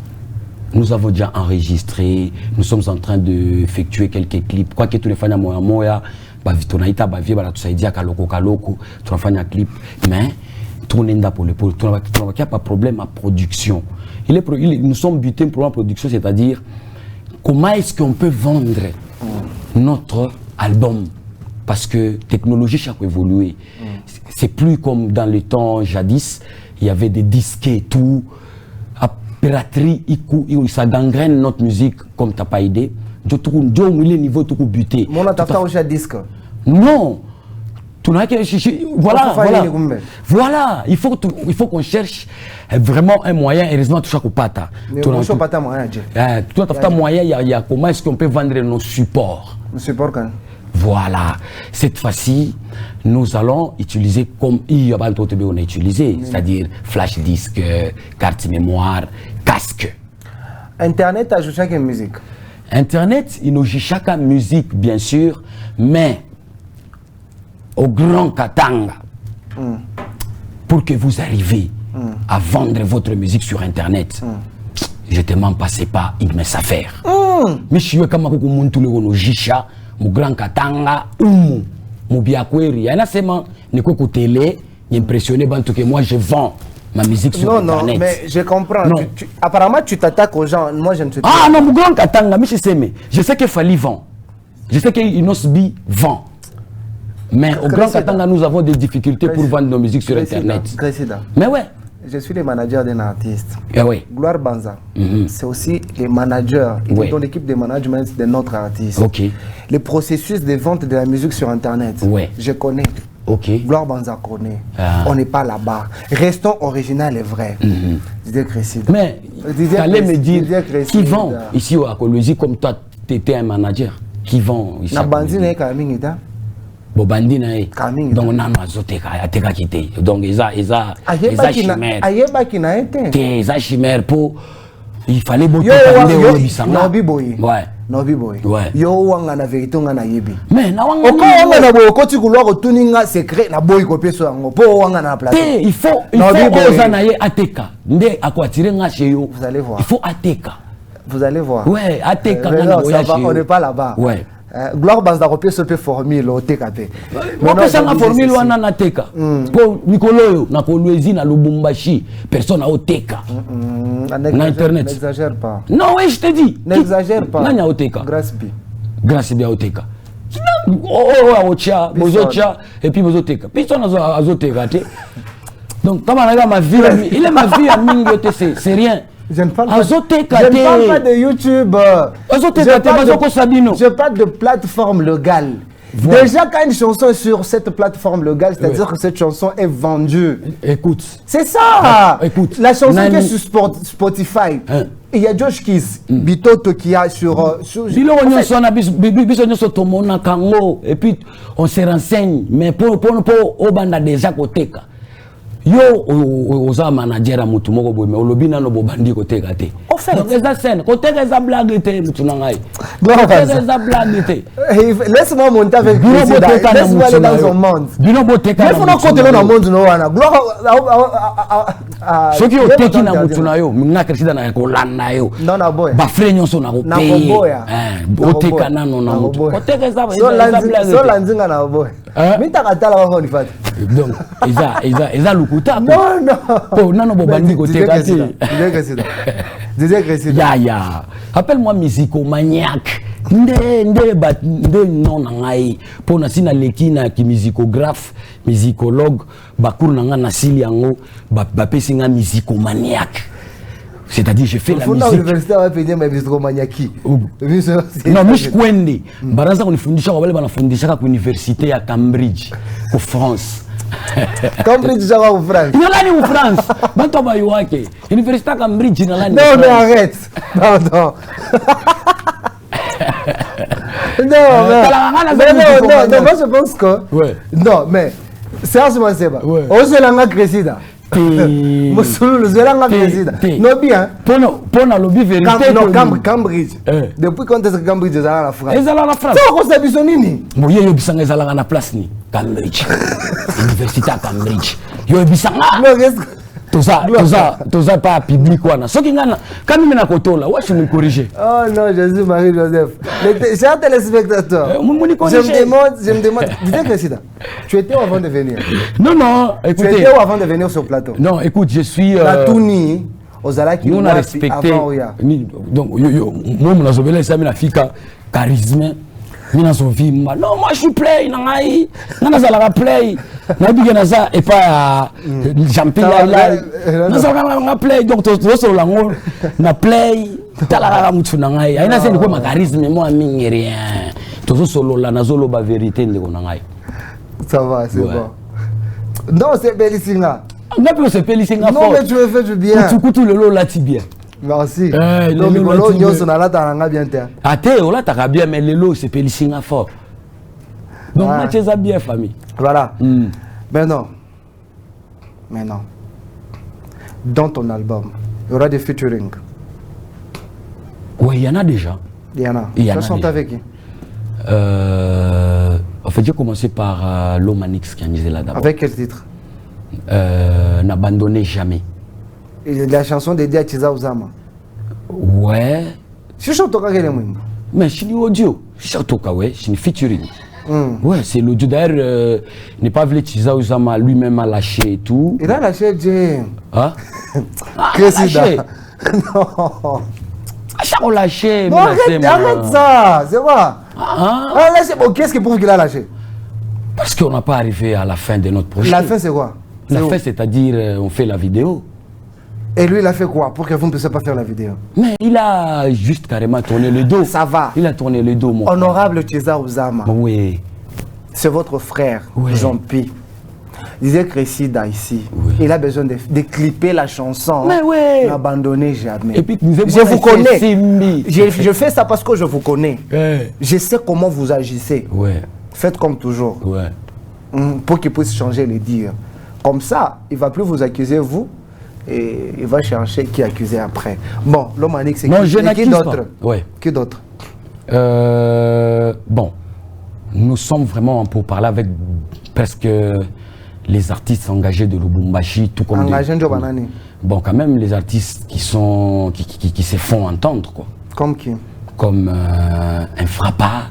Nous avons déjà enregistré, nous sommes en train d'effectuer quelques clips. Quoi que tous les fans à Moya, Vitonaïta, Bavie, Balatousaïdia, Kaloko, tu as fait un clip. Mais, tournez pour le pôle, il n'y a pas de problème à production. Nous sommes butés pour la production, c'est-à-dire comment est-ce qu'on peut vendre notre album? Parce que la technologie chaque évolué. C'est plus comme dans le temps jadis, il y avait des disques et tout. Piraterie, ça gangrène notre musique comme tu n'as pas idée. Je trouve que le niveau tout buté. Mon attachement au disque. Non. Voilà. Il faut qu'on cherche vraiment un moyen. Heureusement, tout ça qu'on pata. Tu n'as pas de moyen. Tout à moyen, il y a comment est-ce qu'on peut vendre nos supports. Support quand? Voilà. Cette fois-ci, nous allons utiliser comme on a utilisé, c'est-à-dire flash disque, carte mémoire, casque. Internet a joué chaque musique. Internet, il nous joue chaque musique, bien sûr, mais au Grand Katanga, pour que vous arriviez à vendre votre musique sur Internet, je te mens pas, c'est pas une mince affaire. Mais je suis comme un tout le jisha, mon Grand Katanga, mon biakweri, il y en a seulement ne koko télé, impressionné parce que moi je vends ma musique sur Internet. Non, mais je comprends. Apparemment, tu t'attaques aux gens. Moi, je ne sais pas. Ah non, mon Grand Katanga, je sais que Fali vend. Je sais que Inosbi vend. Mais au Grand Katanga, nous avons des difficultés pour vendre nos musiques sur Internet. Mais ouais. Je suis le manager d'un artiste. Oui. Gloire Banza, c'est aussi le manager, dans l'équipe de management de notre artiste. Le processus de vente de la musique sur Internet, je connais. Gloire Banza connaît. On n'est pas là-bas. Restons original et vrai. Didier Crécida. Mais, tu allais me dire, qui vend ici à Colosie comme toi, tu étais un manager? Qui vend ici? Bobandi na e donc nano azoteka ateka kite donc eza chimère eza chimère pour il fallait beaucoup parler bisanga no biboy yo wanga na vérité nga na yebi mais na wanga na boy ko ti kulwa ko tuninga secret na boy ko peso yango po wanga na place il faut oza na ye ateka nde akwatire nga chez yo il faut ateka vous allez voir ouais ateka na boya chez on n'est pas là-bas ouais Gloire Banza ko peso pe formule o teka pe mo pesa na formule wana na teka po mikolo na kolwezi na Lubumbashi personne na oteka na internet n'exagère pas non oui je te dis n'exagère pas nanya oteka grâce bi oteka Ocha, Bozocha, et puis Bozoteka. Piston Azoteka. Donc, comme on a ma vie, il est ma vie à Mingote, c'est rien. Je ne parle pas de YouTube. Je parle de plateforme légale. Voilà. Déjà, quand une chanson est sur cette plateforme légale, c'est-à-dire que cette chanson est vendue. Écoute. C'est ça. Écoute. La chanson qui est sur Spotify. Il y a Josh Kiss, Bitoto qui a sur... Et puis, on se renseigne. Mais pour Obanda déjà côté. Yo oza manager a mutu moko boy mais olobina no bobandi côté gâté. En fait, eza scène, côté eza blague té mutu na ngai. Eza blague té. Laisse-moi monter avec lui. Laisse-moi aller dans son monde. Bino boteka. Il faut nous continuer dans le monde no wana. Gloire Soki oteki na mutu na yo, minga Cresida na kolanda yo. Non na boy. Ba frère nyonso na ko paye. Oteka nano na mutu. Côté eza blague. So landinga na boy. Mita katala wa honi fat. Donc eza lukuta. Non non. Oh nano bobandi côté gâté. Ya. Appelle-moi musicomaniaque. Nde non ngai. Pona sina leki na ki musicographe, musicologue, bakour nanga na sili yango, ba pesinga musicomaniaque. C'est-à-dire je fais la musique. L'université va payer ma musicomaniaque. Non, mish kwende. Baraza kunifundisha wale banafundisha kwa université ya Cambridge, au France. Cambridge jawa en France. Inalani en France. Bantu bayuake. Université à Cambridge inalani. Non, mais arrête. Pardon. Non, moi je pense que... Ouais. Non, mais... Sérieusement, c'est pas. Ose langa Cresida. Moussoulou, Zelanga Cresida. Non, bien. Pour la lobby vérité. Non, Cambridge. Depuis quand est-ce que Cambridge est dans la France? Ils sont dans la France. C'est quoi ça, Bissonini? Bon, il y a Bissanga, ils sont dans la place, ni Cambridge. Université à Cambridge. Il y a Bissanga. Non, qu'est-ce que... Tout ça pas public quoi. Ce qui gagne, quand même na koto là, ouais, je me corriger. Oh non, Jésus Marie Joseph. Chers téléspectateurs, je me demande, disais Cresida, tu étais où avant de venir? Non, écoutez. Tu étais où avant de venir sur le plateau? Non, écoute, je suis. La Touni, aux Alaki, on a respecté. Donc, moi, mon azobele, ça m'a fait charisme. Non, moi je suis play, nangai, nanazala play, nabi naza et pas champion là, nanazala play donc tout sur la ngol, na play, talala mutu nangai, aina c'est quoi ma charisme moi mingi rien, tout solo la nazolo ba vérité ndeko nangai. Ça va, c'est bon. Non, c'est Belisinga. Non, mais c'est Belisinga. Non, mais tu veux faire du bien. Kutu le lo la tibia. Merci. Donc, le lo nyoso na la taranga bien terre. Ate, on la tara bien, mais le lo c'est Belisinga fort. Donc, moi, tu es bien famille. Voilà. Mais non. Dans ton album, il y aura des featuring. Oui, il y en a déjà. Il y en a. Tu chantes avec qui? En fait, j'ai commencé par Lomanix qui a misé là d'abord. Avec quel titre? N'abandonnez jamais. Et la chanson dédiée à Tiza Ouzama. Ouais. Je chante au Kagele Mwimba. Mais je suis audio. Je chante au Kagele, je suis featuring. Ouais, c'est l'audio. D'ailleurs, il n'est pas voulu Tiza Ouzama lui-même a lâché et tout. Il a lâché James. Hein? Lâché. Non. On lâché. Non, arrête ça. C'est quoi? Qu'est-ce qui prouve qu'il a lâché? Parce qu'on n'a pas arrivé à la fin de notre projet. La fin, c'est quoi? La fin, c'est-à-dire, on fait la vidéo. Et lui, il a fait quoi pour que vous ne puissiez pas faire la vidéo? Mais il a juste carrément tourné le dos. Ça va. Il a tourné le dos, mon Honorable Tiza Ouzama. Oui. C'est votre frère, Jean-Pi. Il disait Cresida ici. Oui. Il a besoin de clipper la chanson. Mais oui. N'abandonnez jamais. Et puis, je vous connais. Je fais ça parce que je vous connais. Je sais comment vous agissez. Ouais. Faites comme toujours. Ouais. Pour qu'il puisse changer les dires. Comme ça, il ne va plus vous accuser, vous. Et il va chercher qui accuser après. Bon, Lomanix, c'est qui d'autre? Ouais. Qui d'autre? Bon, nous sommes vraiment pour parler avec presque les artistes engagés de Lubumbashi, tout comme bon, quand même les artistes qui se font entendre, quoi. Comme qui? Comme Infrapa,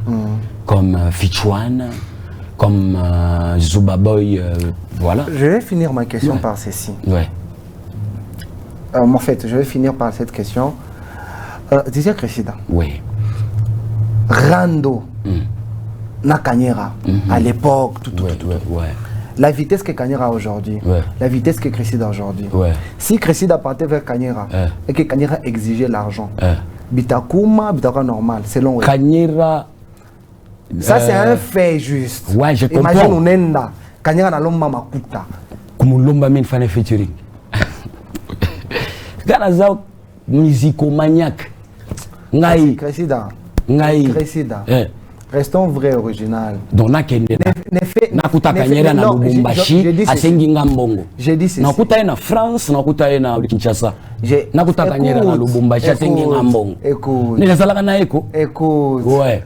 comme Fichouane, comme Zubaboy, voilà. Je vais finir ma question par ceci. Ouais. En fait, je vais finir par cette question. Disais Cresida. Oui. Rando. na Kanyera, à l'époque, tout. La vitesse que Kanyera a aujourd'hui, la vitesse que Cressida a aujourd'hui. Si Cressida partait vers Kanyera et que Kanyera exigeait l'argent, Bitakuma normal, selon eux. Kanyera. Ça, c'est un fait juste. Ouais, je comprends. Imagine Unenda, Kanyera na lomba makuta. Kumulomba min fane featuring. Ganaza musicomaniaque. Ngai. Cressida. Ngai. Cressida. Restons vrai original. Donc nakuta Kanyera na Lubumbashi asengi ngambongo. J'ai dit ceci. Nakuta na France, nakuta na Kinshasa. Nakuta Kanyera na Lubumbashi asengi ngambongo. Écoute. Ni nazalaka na eko. Écoute. Ouais.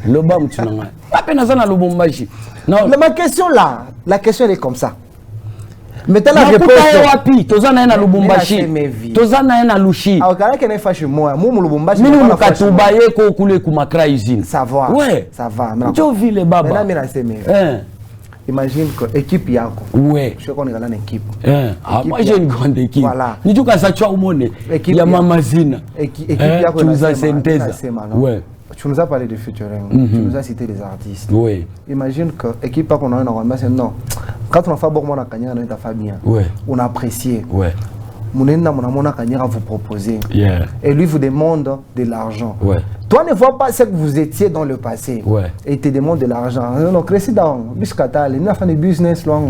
Le bam tu n'as pas peine na Lubumbashi. Non. Mais ma question là, la question elle est comme ça. Maintenant la réponse wapi tozana na Lubumbashi. Tozana na Lushi. Ah okala kene fashi moi, mu Lubumbashi. Minu mukatubaye ko kule ku Makra usine. Ça va. Ouais. Ça va. Jo vile baba. Maintenant mena seme. Imagine que équipe yako. Ouais. Je connais une équipe. Ah moi j'ai une grande équipe. Voilà. Ni tu kasa chwa umone. Ya mama zina. Équipe yako na synthèse. Ouais. Tu nous as parlé de featuring, tu nous as cité des artistes. Oui. Imagine que l'équipe qu'on a eu normalement, c'est non. Quand on a fait bon, on a gagné, on a fait bien. Ouais. On a apprécié. Ouais. Mon a gagné à vous proposer. Yeah. Et lui vous demande de l'argent. Ouais. Toi ne vois pas ce que vous étiez dans le passé. Ouais. Et il te demande de l'argent. Non, cresci dans biscatal, il n'a pas de business là.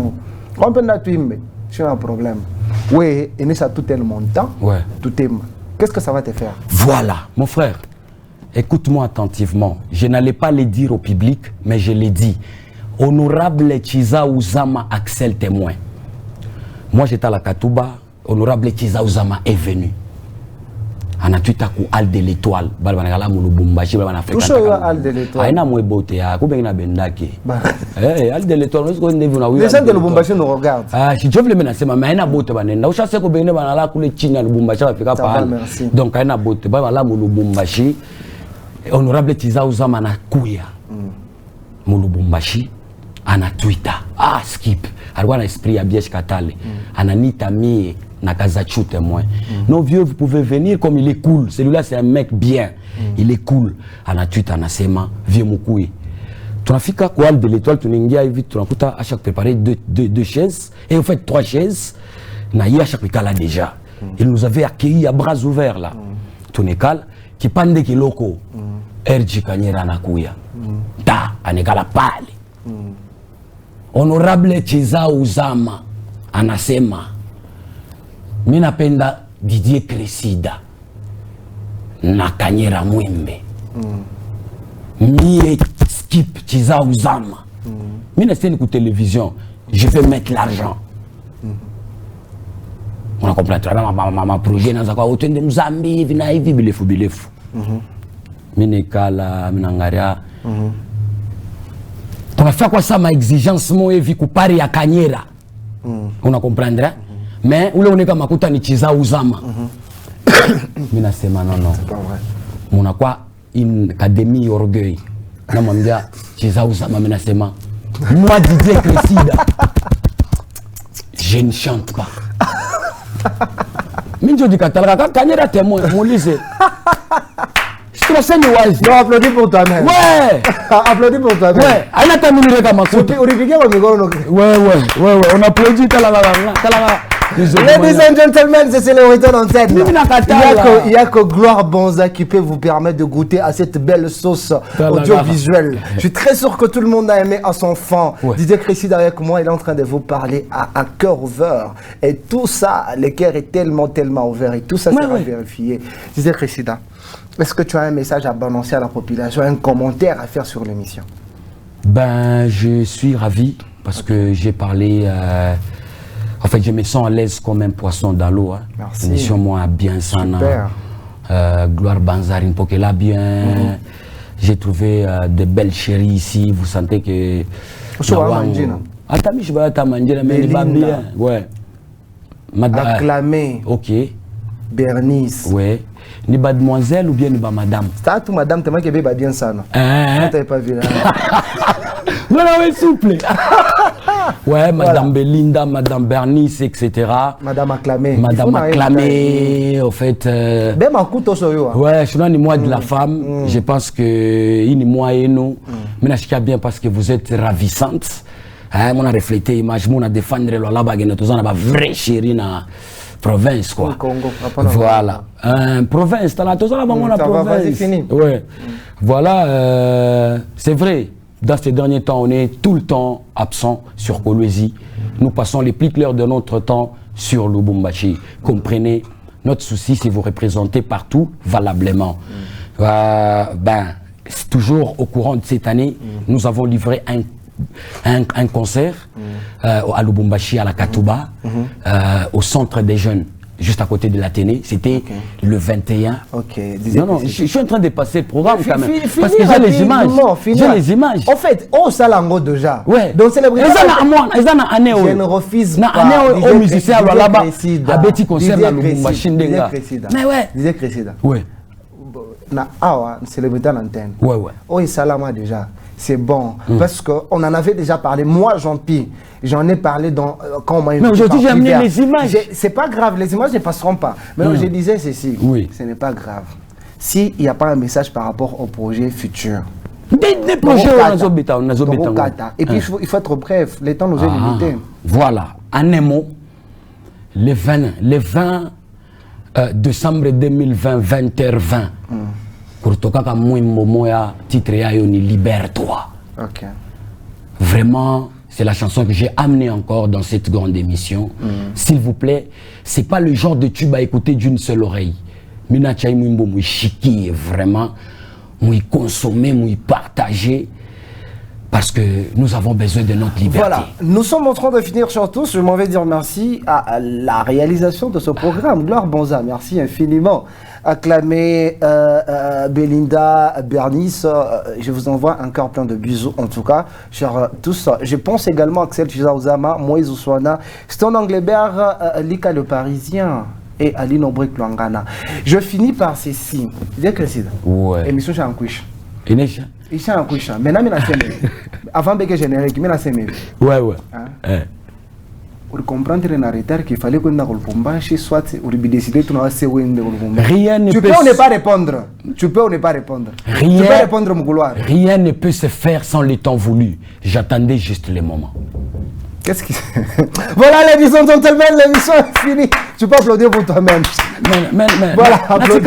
On peut pas c'est un problème. Oui, et ça tout est le montant. Ouais. Tout est. Qu'est-ce que ça va te faire? Voilà, mon frère. Écoute-moi attentivement. Je n'allais pas le dire au public, mais je l'ai dit. Honorable Chiza Ouzama Axel témoin. Moi j'étais à la Katouba. Honorable Chiza Ouzama est venu. On a tout à coup Al de l'Étoile. Balbanagala Moulubumbashi, Balbanafrique. Où est Al de l'Étoile? Aïna Mouebote, Koubengna Bendake. Al de l'Étoile, les gens de Lubumbashi nous regardent. Ah, si je veux le menacer, mais Aïna Bote Banenda. Où chaque Koubengna Banala Koulé China Lubumbashi, Afrika Pahal. Donc Aïna Bote, Balbala Moulubumbashi. Honorable Chiza Ouzama na kuya Mulubumbashi ana Twitter skip alikuwa na esprit ya Bièche Katale ananita mie na Kazachu témoin. Non vieux, vous pouvez venir comme il est cool, celui-là c'est un mec bien, il est cool. Ana Twitter anasema vieux mukui tunafika kwa Al de l'Étoile, tunaingia hivi tunakuta à chaque préparer deux chaises et en fait 3 chaises na yeye à chaque là déjà. Il nous avait accueillis à bras ouverts là. Tunekala kipande kiloko RG Kanyera nakuya ta anekala pale. Honorable Chiza Ouzama anasema mimi napenda Didier Cressida na Kanyera Mwembe. Mie skip Chiza Ouzama. Mimi nasema ku télévision, je vais mettre l'argent. On a compris ma projet dans quoi autour de Mzambi vina hivi bilefu. Minekala minangaria. On a fait quoi ça ma exigence mo evi kupari ya Kanyera. On a comprendre mais ule oneka makuta ni Chiza Ouzama. Mina sema non. C'est pas vrai. Mon a quoi une académie orgueil. Na mwambia Chiza Ouzama mina sema moi Didier Cressida. Je ne chante pas. Minjo di Katalaka Kanyera témoin mon lycée. Non, applaudis pour toi-même. Ouais. Applaudis pour toi-même. Ouais. On a terminé comme ça. Ouais. On applaudit Ladies and gentlemen, c'est le retour en tête. Il y a que Gloire Bonza qui peut vous permettre de goûter à cette belle sauce audiovisuelle. Je suis très sûr que tout le monde a aimé à son fond. Didier Cressida avec moi, il est en train de vous parler à cœur ouvert. Et tout ça, le cœur est tellement ouvert. Et tout ça sera vérifié. Didier Cressida, est-ce que tu as un message à balancer à la population, un commentaire à faire sur l'émission? Ben, je suis ravi parce que j'ai parlé... En fait, je me sens à l'aise comme un poisson dans l'eau. Hein. Merci. L'émission, moi, bien sana. Gloire Banzarine, Pokela, bien. J'ai trouvé de belles chéries ici. Vous sentez que... Ouais. Acclamé. Ok. Bernice. Ouais. Ni mademoiselle ou bien ni madame? C'est tout madame, tu m'as bien ça. Non, t'avais pas vu là. Non, mais souple. Ouais, Madame Belinda, Madame Bernice, etc. Madame Acclamé. Madame Acclamé, au fait. Même en couteau sur eux. Ouais, je suis un moi de la femme. Je pense que il moi et nous, mais je suis bien parce que vous êtes ravissante. Hein, on a reflété l'image, on a défendu le là-bas, on a vraie chérie na province quoi. Congo, voilà. Province, t'as la tout ça là-bas, on a province. Vas-y, fini. Ouais. Voilà, c'est vrai. Dans ces derniers temps, on est tout le temps absent sur Kolwezi. Nous passons les plus clairs de notre temps sur Lubumbashi. Comprenez, notre souci, c'est vous représenter partout valablement. Toujours au courant de cette année, nous avons livré un concert à Lubumbashi, à la Katouba, au centre des jeunes. Juste à côté de l'Athénée, c'était le 21. Ok. Non, je suis en train de passer le programme quand même. Parce que j'ai les images. J'ai les images. En fait, on s'alango déjà. Ouais. Donc célébrer. Je ne refuse pas. Au musicien là-bas, à Betty concert à Lubumbashi. Mais ouais. Disait Cressida. Ouais. Na awa célébrité à l'antenne. Ouais. Oh, Salama déjà. C'est bon. Parce qu'on en avait déjà parlé. Moi, Jean-Pierre, j'en ai parlé quand on m'a invité. Mais aujourd'hui, j'ai amené les images. C'est pas grave, les images ne passeront pas. Mais je disais ceci. Oui. Ce n'est pas grave. S'il n'y a pas un message par rapport au projet futur. Des projets, on a. Et puis, il faut être bref. Le temps nous est limité. Voilà. En un mot, le 20 décembre 2020, 20h20. Kurtokaka moya titre ya yoni libère-toi. Ok. Vraiment, c'est la chanson que j'ai amenée encore dans cette grande émission. S'il vous plaît, c'est pas le genre de tube à écouter d'une seule oreille. Mina chai mwimbo mou chiki vraiment mou consommer, mou partager. Parce que nous avons besoin de notre liberté. Voilà, nous sommes en train de finir sur tous. Je m'en vais dire merci à la réalisation de ce programme. Gloire Bonza, merci infiniment. Acclamé Belinda, Bernice, je vous envoie un cœur plein de bisous en tout cas, chers tous. Je pense également à Axel Chizaouzama, Moïse Ouswana, Stone Anglebert, Lika le Parisien et Aline Aubry Luangana. Je finis par ceci. Dès que c'est ouais. Émission chez Ankouich. Inesha. Il s'est Ankouich. Maintenant, il a semé. Avant que générique, il a semé. Ouais. Pour comprendre un retard qu'il fallait qu'on ait Lubumbashi, soit on décider de nous assez loin de Lubumbashi. Rien ne peut. Tu peux ou ne pas répondre. Tu peux ou ne pas répondre. Rien, tu peux répondre mon couloir. Rien ne peut se faire sans le temps voulu. J'attendais juste le moment. Qu'est-ce qui... Voilà l'émission gentlemen, l'émission est finie. Tu peux applaudir pour toi-même. Mais voilà, applaudis.